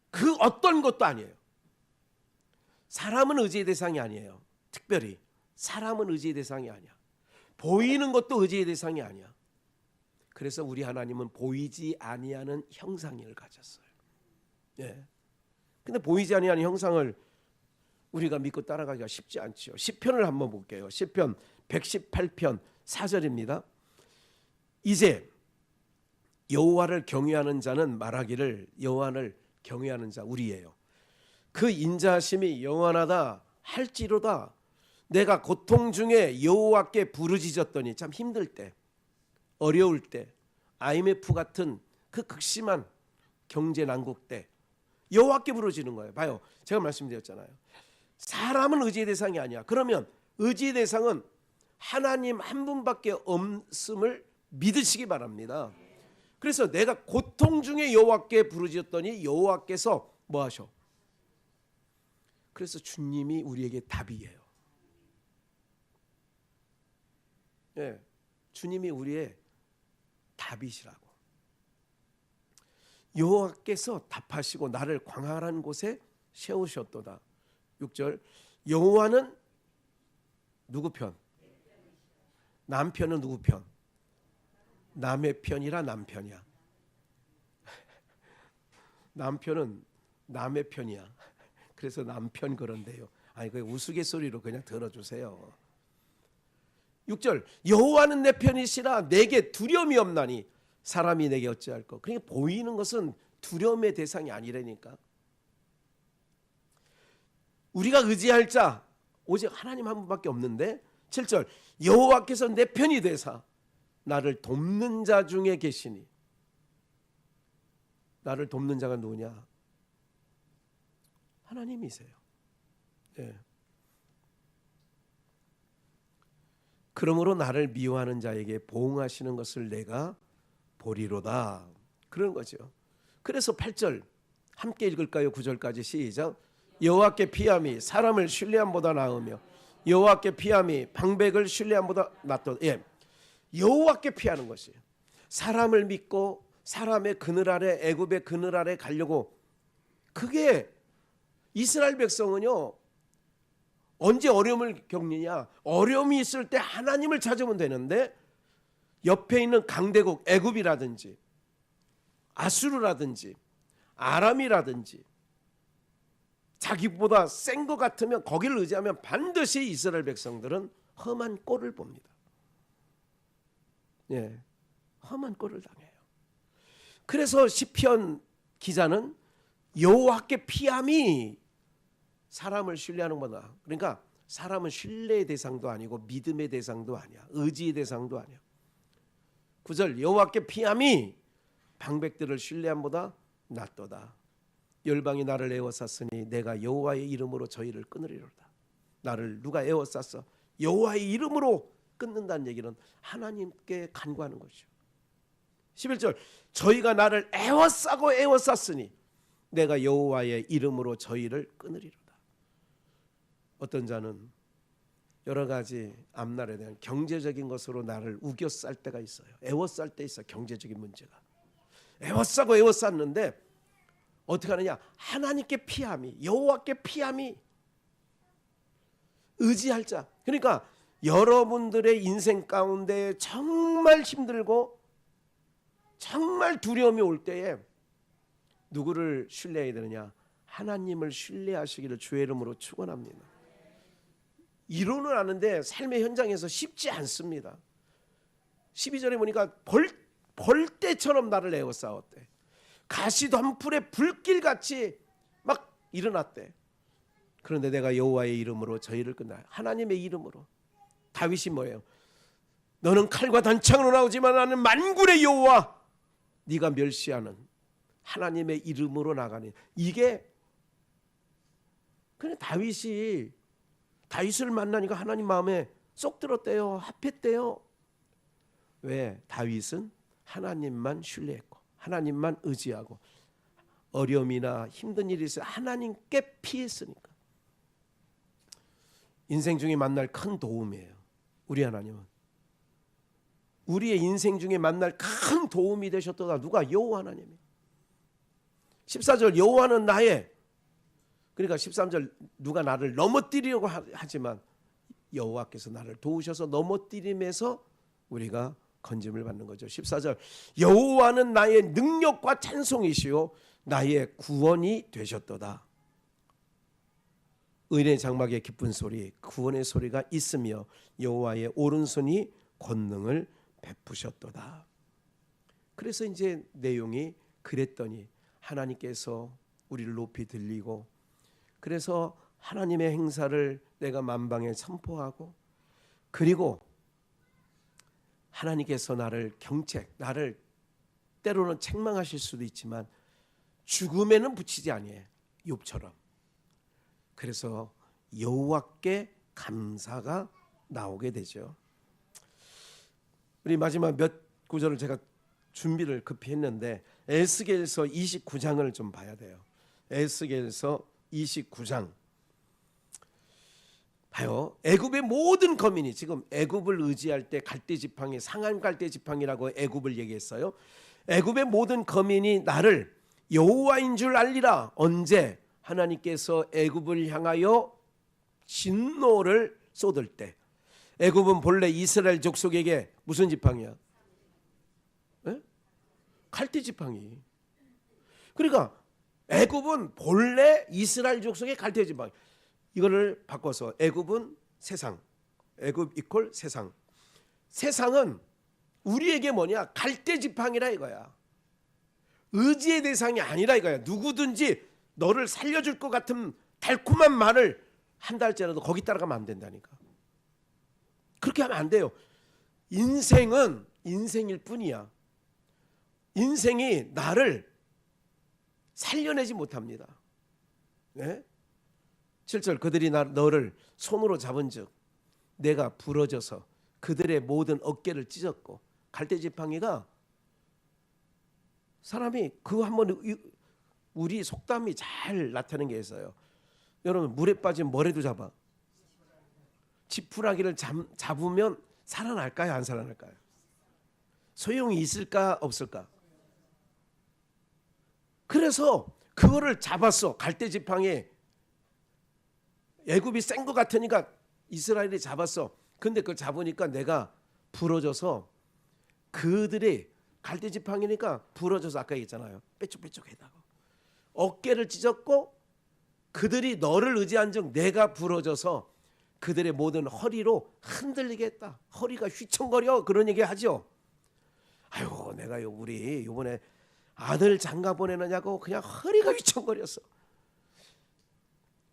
그 어떤 것도 아니에요. 사람은 의지의 대상이 아니에요. 특별히 사람은 의지의 대상이 아니야. 보이는 것도 의지의 대상이 아니야. 그래서 우리 하나님은 보이지 아니하는 형상을 가졌어요. 예. 근데 보이지 아니하는 형상을 우리가 믿고 따라가기가 쉽지 않죠. 시편을 한번 볼게요. 시편 118편 4절입니다. 이제 여호와를 경외하는 자는 말하기를 여호와를 경외하는 자 우리예요. 그 인자하심이 영원하다 할지로다. 내가 고통 중에 여호와께 부르짖었더니, 참 힘들 때, 어려울 때, IMF 같은 그 극심한 경제 난국 때 여호와께 부르짖는 거예요. 봐요, 제가 말씀드렸잖아요. 사람은 의지의 대상이 아니야. 그러면 의지의 대상은 하나님 한 분밖에 없음을 믿으시기 바랍니다. 그래서 내가 고통 중에 여호와께 부르짖었더니 여호와께서 뭐 하셔? 그래서 주님이 우리에게 답이에요. 예, 주님이 우리의 답이시라고. 여호와께서 답하시고 나를 광활한 곳에 세우셨도다. 6절, 여호와는 누구 편? 남편은 누구 편? 남의 편이라 남편이야. 남편은 남의 편이야. 그래서 남편 그런데요. 아니, 그 우스갯소리로 그냥 들어주세요. 6절, 여호와는 내 편이시라 내게 두려움이 없나니 사람이 내게 어찌할 것. 그러니까 보이는 것은 두려움의 대상이 아니라니까. 우리가 의지할 자 오직 하나님 한 분밖에 없는데, 7절, 여호와께서 내 편이 되사 나를 돕는 자 중에 계시니. 나를 돕는 자가 누구냐? 하나님이세요. 네. 그러므로 나를 미워하는 자에게 보응하시는 것을 내가 보리로다. 그런 거죠. 그래서 8절 함께 읽을까요? 9절까지 시작. 여호와께 피함이 사람을 신뢰함보다 나으며 여호와께 피함이 방백을 신뢰함보다 낫도다. 예, 여호와께 피하는 것이에요. 사람을 믿고 사람의 그늘 아래, 애굽의 그늘 아래 가려고, 그게 이스라엘 백성은요, 언제 어려움을 겪느냐? 어려움이 있을 때 하나님을 찾으면 되는데, 옆에 있는 강대국 애굽이라든지 아수르라든지 아람이라든지 자기보다 센 것 같으면 거기를 의지하면 반드시 이스라엘 백성들은 험한 꼴을 봅니다. 예, 험한 꼴을 당해요. 그래서 시편 기자는 여호와께 피함이 사람을 신뢰하는 거다. 그러니까 사람은 신뢰의 대상도 아니고 믿음의 대상도 아니야. 의지의 대상도 아니야. 9절, 여호와께 피함이 방백들을 신뢰함보다 낫도다. 열방이 나를 에워쌌으니 내가 여호와의 이름으로 저희를 끊으리로다. 나를 누가 에워쌌어? 여호와의 이름으로 끊는다는 얘기는 하나님께 간구하는 것이죠. 11절, 저희가 나를 에워싸고 에워쌌으니 내가 여호와의 이름으로 저희를 끊으리로다. 어떤 자는 여러 가지 앞날에 대한 경제적인 것으로 나를 우겨쌀 때가 있어요. 에워쌀 때 있어. 경제적인 문제가 에워싸고 에워쌌는데 어떻게 하느냐? 하나님께 피함이, 여호와께 피함이 의지할 자. 그러니까 여러분들의 인생 가운데 정말 힘들고 정말 두려움이 올 때에 누구를 신뢰해야 되느냐? 하나님을 신뢰하시기를 주의 이름으로 축원합니다. 이론은 아는데 삶의 현장에서 쉽지 않습니다. 12절에 보니까 벌 때 번개처럼 나를 에워싸웠대. 가시덤불에 불길같이 막 일어났대. 그런데 내가 여호와의 이름으로 저희를 끝나. 하나님의 이름으로. 다윗이 뭐예요? 너는 칼과 단창으로 나오지만 나는 만군의 여호와, 네가 멸시하는 하나님의 이름으로 나가는. 이게 그냥 다윗을 만나니까 하나님 마음에 쏙 들었대요. 합했대요. 왜? 다윗은 하나님만 신뢰했고 하나님만 의지하고 어려움이나 힘든 일이 있어요. 하나님께 피했으니까. 인생 중에 만날 큰 도움이에요. 우리 하나님은 우리의 인생 중에 만날 큰 도움이 되셨도다. 누가? 여호와 하나님이. 14절 여호와는 나의, 그러니까 13절 누가 나를 넘어뜨리려고 하지만 여호와께서 나를 도우셔서 넘어뜨림에서 우리가 건짐을 받는 거죠. 14절 여호와는 나의 능력과 찬송이시요 나의 구원이 되셨도다. 의인의 장막에 기쁜 소리, 구원의 소리가 있으며 여호와의 오른손이 권능을 베푸셨도다. 그래서 이제 내용이 그랬더니 하나님께서 우리를 높이 들리고, 그래서 하나님의 행사를 내가 만방에 선포하고, 그리고 하나님께서 나를 나를 때로는 책망하실 수도 있지만 죽음에는 붙이지 아니에요. 욥처럼. 그래서 여호와께 감사가 나오게 되죠. 우리 마지막 몇 구절을 제가 준비를 급히 했는데 에스겔서 29장을 좀 봐야 돼요. 에스겔서 29장 봐요. 애굽의 모든 거민이, 지금 애굽을 의지할 때 갈대 지팡이, 상한 갈대 지팡이라고 애굽을 얘기했어요. 애굽의 모든 거민이 나를 여호와인 줄 알리라. 언제? 하나님께서 애굽을 향하여 진노를 쏟을 때. 애굽은 본래 이스라엘 족속에게 무슨 지팡이야? 에? 갈대 지팡이. 그러니까 애굽은 본래 이스라엘 족속의 갈대 지팡이. 이거를 바꿔서 애굽은 세상, 애굽 이퀄 세상. 세상은 우리에게 뭐냐? 갈대 지팡이라 이거야. 의지의 대상이 아니라 이거야. 누구든지 너를 살려줄 것 같은 달콤한 말을 한 달째라도 거기 따라가면 안 된다니까. 그렇게 하면 안 돼요. 인생은 인생일 뿐이야. 인생이 나를 살려내지 못합니다. 네? 7절 그들이 너를 손으로 잡은즉 내가 부러져서 그들의 모든 어깨를 찢었고. 갈대지팡이가 사람이 그거 한번 우리 속담이 잘 나타내는 게 있어요. 여러분 물에 빠진 뭐래도 잡아. 지푸라기를 잡으면 살아날까요? 안 살아날까요? 소용이 있을까? 없을까? 그래서 그거를 잡았어. 갈대지팡이. 애굽이 센 것 같으니까 이스라엘이 잡았어. 근데 그걸 잡으니까 내가 부러져서 그들이 갈대지팡이니까 부러져서 아까 얘기했잖아요. 빼쭉빼쭉하다고. 어깨를 찢었고 그들이 너를 의지한즉 내가 부러져서 그들의 모든 허리로 흔들리게 했다. 허리가 휘청거려. 그런 얘기 하죠. 아유 내가 우리 이번에 아들 장가 보내느냐고 그냥 허리가 휘청거렸어.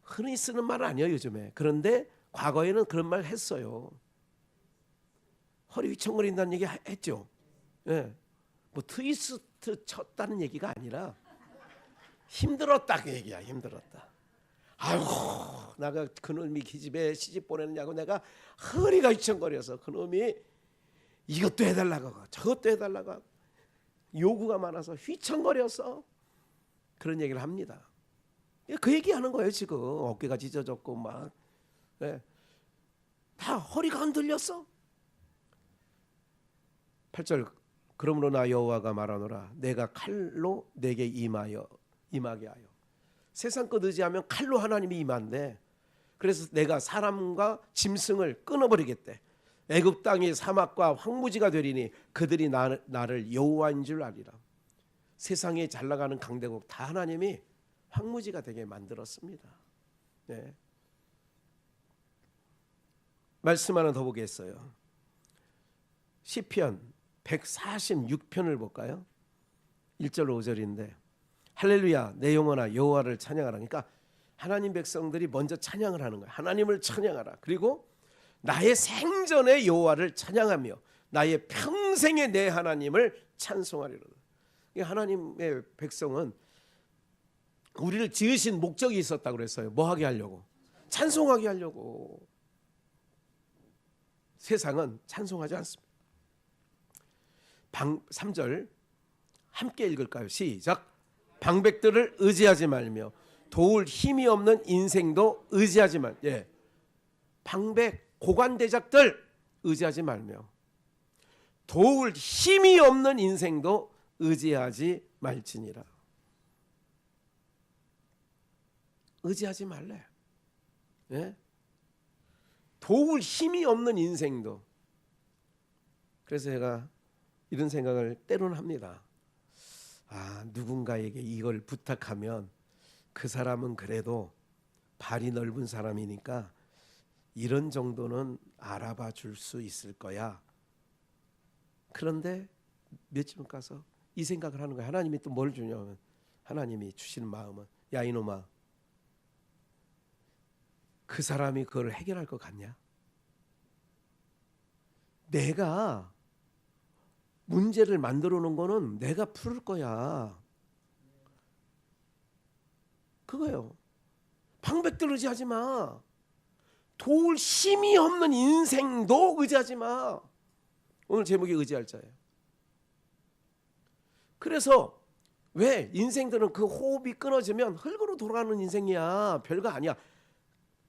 흔히 쓰는 말은 아니에요 요즘에. 그런데 과거에는 그런 말 했어요. 허리 휘청거린다는 얘기 했죠. 예. 뭐 트위스트 쳤다는 얘기가 아니라 힘들었다 그 얘기야. 힘들었다. 아이고 내가 그놈이 기집애 시집 보내느냐고 내가 허리가 휘청거려서 그놈이 이것도 해달라고 하고 저것도 해달라고 하고 요구가 많아서 휘청거렸어. 그런 얘기를 합니다. 그 얘기하는 거예요 지금. 어깨가 찢어졌고 막 네. 다 허리가 흔들렸어. 8절 그러므로 나 여호와가 말하노라 내가 칼로 내게 임하게 하여. 세상 것 의지하면 칼로 하나님이 임한대. 그래서 내가 사람과 짐승을 끊어버리겠대. 애굽 땅이 사막과 황무지가 되리니 그들이 나를 여호와인 줄 아리라. 세상에 잘 나가는 강대국 다 하나님이 황무지가 되게 만들었습니다. 네. 말씀 하나 더 보겠어요. 시편 146편을 볼까요? 1절 5절인데 할렐루야 내 영혼아 여호와를 찬양하라. 그러니까 하나님 백성들이 먼저 찬양을 하는 거예요. 하나님을 찬양하라. 그리고 나의 생전에 여호와를 찬양하며 나의 평생에 내 하나님을 찬송하리로다. 하나님의 백성은 우리를 지으신 목적이 있었다고 그랬어요. 뭐 하게 하려고? 찬송하게 하려고. 세상은 찬송하지 않습니다. 3절 함께 읽을까요? 시작. 방백들을 의지하지 말며 도울 힘이 없는 인생도 의지하지 말. 예. 방백 고관대작들 의지하지 말며 도울 힘이 없는 인생도 의지하지 말지니라. 의지하지 말래. 예? 도울 힘이 없는 인생도. 그래서 제가 이런 생각을 때로는 합니다. 누군가에게 이걸 부탁하면 그 사람은 그래도 발이 넓은 사람이니까 이런 정도는 알아봐 줄 수 있을 거야. 그런데 며칠 가서 이 생각을 하는 거야. 하나님이 또 뭘 주냐면 하나님이 주시는 마음은 야 이놈아 그 사람이 그걸 해결할 것 같냐? 내가 문제를 만들어 놓은 거는 내가 풀을 거야. 그거요. 방백들 의지하지 마. 도울 힘이 없는 인생도 의지하지 마. 오늘 제목이 의지할 자예요. 그래서 왜 인생들은 그 호흡이 끊어지면 흙으로 돌아가는 인생이야. 별거 아니야.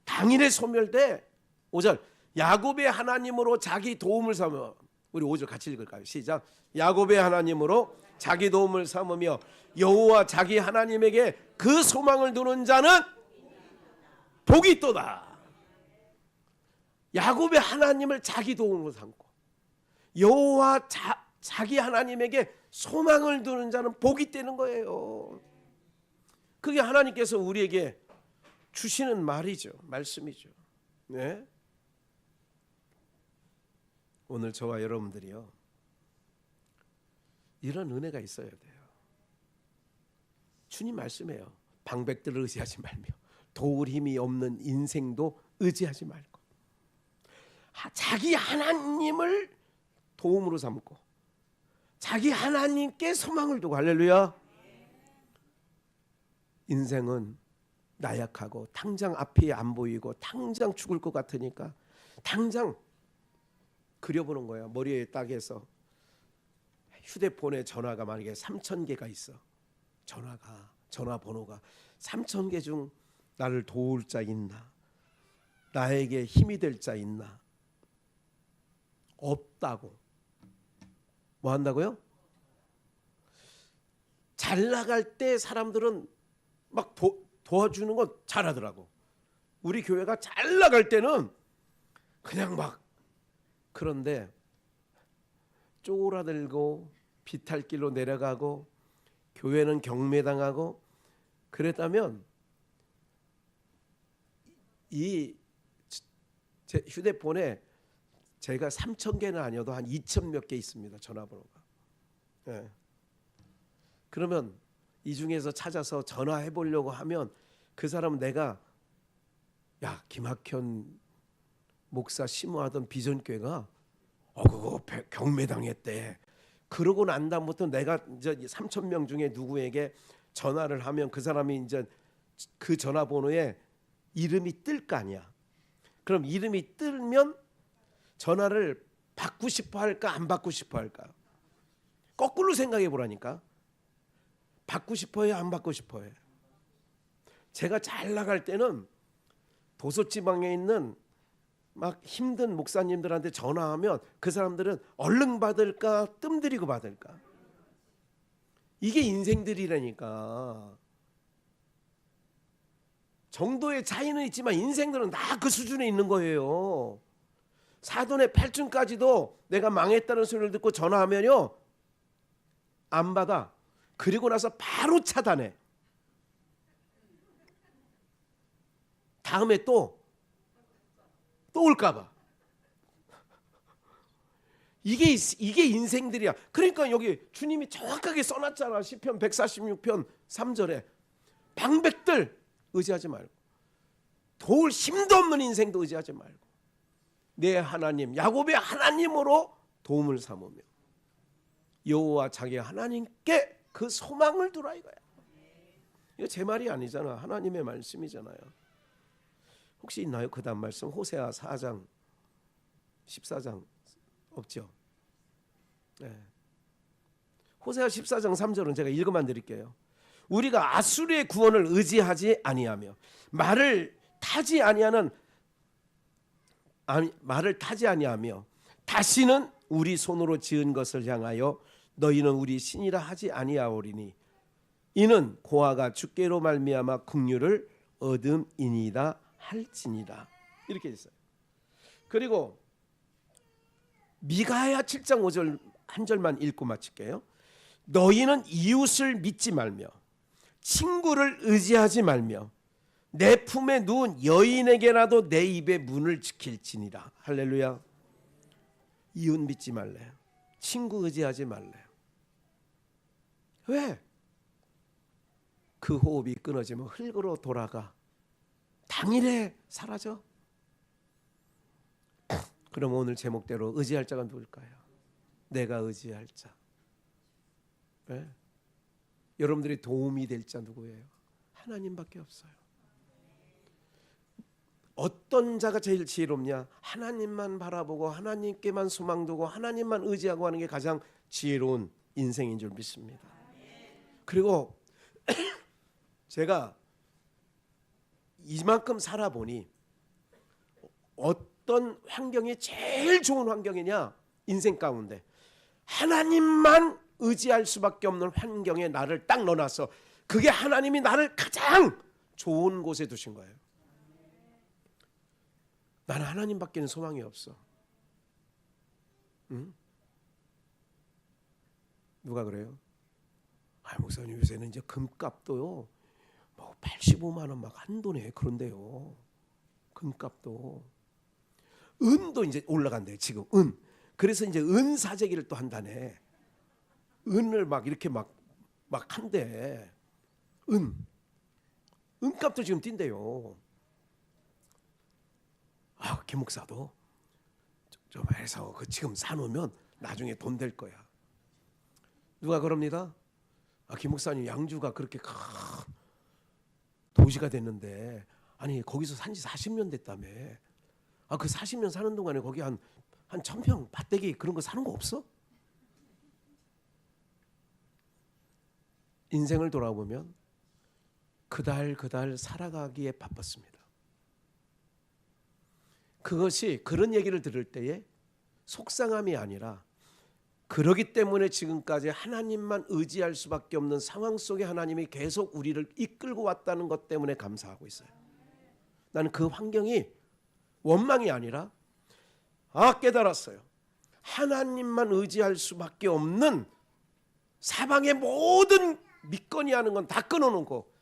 당일에 소멸돼. 5절 야곱의 하나님으로 자기 도움을 삼으며 우리 5절 같이 읽을까요? 시작. 야곱의 하나님으로 자기 도움을 삼으며 여호와 자기 하나님에게 그 소망을 두는 자는 복이 있도다. 야곱의 하나님을 자기 도움으로 삼고 여호와 자기 하나님에게 소망을 두는 자는 복이 있다는 거예요. 그게 하나님께서 우리에게 주시는 말이죠. 말씀이죠. 네? 오늘 저와 여러분들이요. 이런 은혜가 있어야 돼요. 주님 말씀해요. 방백들을 의지하지 말며 도울 힘이 없는 인생도 의지하지 말고 자기 하나님을 도움으로 삼고 자기 하나님께 소망을 두고 할렐루야. 인생은 나약하고 당장 앞이 안 보이고 당장 죽을 것 같으니까 당장 그려보는 거야. 머리에 딱 해서 휴대폰에 전화가 만약에 3,000개가 있어. 전화번호가 3,000개 중 나를 도울 자 있나? 나에게 힘이 될 자 있나? 없다고. 뭐 한다고요? 잘 나갈 때 사람들은 막 도와주는 건 잘하더라고. 우리 교회가 잘 나갈 때는 그냥 막 그런데 쪼그라들고 비탈길로 내려가고 교회는 경매당하고 그랬다면 제 휴대폰에 제가 3,000개는 아니어도 한 2,000 몇 개 있습니다. 전화번호가. 예. 그러면 이 중에서 찾아서 전화해 보려고 하면 그 사람은 내가 야 김학현 목사 심호하던 비전교회가 그거 경매당했대. 그러고 난 다음부터 내가 이제 3,000명 중에 누구에게 전화를 하면 그 사람이 이제 그 전화번호에 이름이 뜰 거 아니야. 그럼 이름이 뜨면 전화를 받고 싶어 할까 안 받고 싶어 할까? 거꾸로 생각해 보라니까. 받고 싶어요 안 받고 싶어요? 제가 잘 나갈 때는 도서지방에 있는 막 힘든 목사님들한테 전화하면 그 사람들은 얼른 받을까 뜸들이고 받을까? 이게 인생들이라니까. 정도의 차이는 있지만 인생들은 다 그 수준에 있는 거예요. 사돈의 8층까지도 내가 망했다는 소리를 듣고 전화하면요 안 받아. 그리고 나서 바로 차단해. 다음에 또 올까 봐. 이게 인생들이야. 그러니까 여기 주님이 정확하게 써놨잖아. 시편 146편 3절에 방백들 의지하지 말고, 도울 힘도 없는 인생도 의지하지 말고, 내 하나님 야곱의 하나님으로 도움을 삼으며 여호와 자기 하나님께 그 소망을 두라 이거야. 이거 제 말이 아니잖아. 하나님의 말씀이잖아요. 혹시 있나요? 그 다음 말씀 호세아 4장 14장 없죠? 네. 호세아 14장 3절은 제가 읽어만 드릴게요. 우리가 아수르의 구원을 의지하지 아니하며 말을 타지 아니하며 다시는 우리 손으로 지은 것을 향하여 너희는 우리 신이라 하지 아니하오리니 이는 고아가 주께로 말미암아 긍휼을 얻음이니이다 할지니라. 이렇게 있어요. 그리고 미가야 7장 5절 한 절만 읽고 마칠게요. 너희는 이웃을 믿지 말며 친구를 의지하지 말며 내 품에 누운 여인에게라도 내 입의 문을 지킬지니라. 할렐루야. 이웃 믿지 말래요. 친구 의지하지 말래요. 왜? 그 호흡이 끊어지면 흙으로 돌아가 당일에 사라져. 그럼 오늘 제목대로 의지할 자가 누굴까요? 내가 의지할 자. 네? 여러분들이 도움이 될 자 누구예요? 하나님밖에 없어요. 어떤 자가 제일 지혜롭냐? 하나님만 바라보고 하나님께만 소망 두고 하나님만 의지하고 하는 게 가장 지혜로운 인생인 줄 믿습니다. 그리고 제가 이만큼 살아보니 어떤 환경이 제일 좋은 환경이냐? 인생 가운데 하나님만 의지할 수밖에 없는 환경에 나를 딱 넣어놨어. 그게 하나님이 나를 가장 좋은 곳에 두신 거예요. 나는 하나님밖에는 소망이 없어. 응? 누가 그래요? 목사님 요새는 이제 금값도요 뭐 85만 원 막 한도네. 그런데요 금값도 은도 이제 올라간대요 지금. 은. 그래서 이제 은 사재기를 또 한다네. 은을 막 이렇게 막 한대. 은값도 지금 뛴대요. 김 목사도 좀 해서 그 지금 사놓으면 나중에 돈 될 거야. 누가 그럽니다. 김 목사님 양주가 그렇게 큰 도시가 됐는데 아니 거기서 산지 40년 됐다며. 그 40년 사는 동안에 거기 한 1000평 밭대기 그런 거 사는 거 없어? 인생을 돌아보면 그달 살아가기에 바빴습니다. 그것이 그런 얘기를 들을 때에 속상함이 아니라 그러기 때문에 지금까지 하나님만 의지할 수밖에 없는 상황 속에 하나님이 계속 우리를 이끌고 왔다는 것 때문에 감사하고 있어요. 나는 그 환경이 원망이 아니라 깨달았어요. 하나님만 의지할 수밖에 없는 사방의 모든 믿거니 하는 건 다 끊어놓고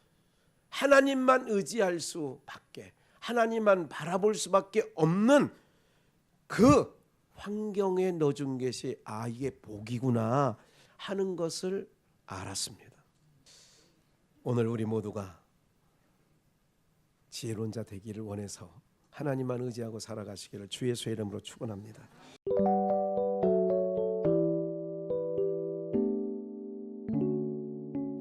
하나님만 의지할 수밖에, 하나님만 바라볼 수밖에 없는 그 환경에 넣어준 것이 이게 복이구나 하는 것을 알았습니다. 오늘 우리 모두가 지혜로운 자 되기를 원해서 하나님만 의지하고 살아가시기를 주 예수의 이름으로 축원합니다.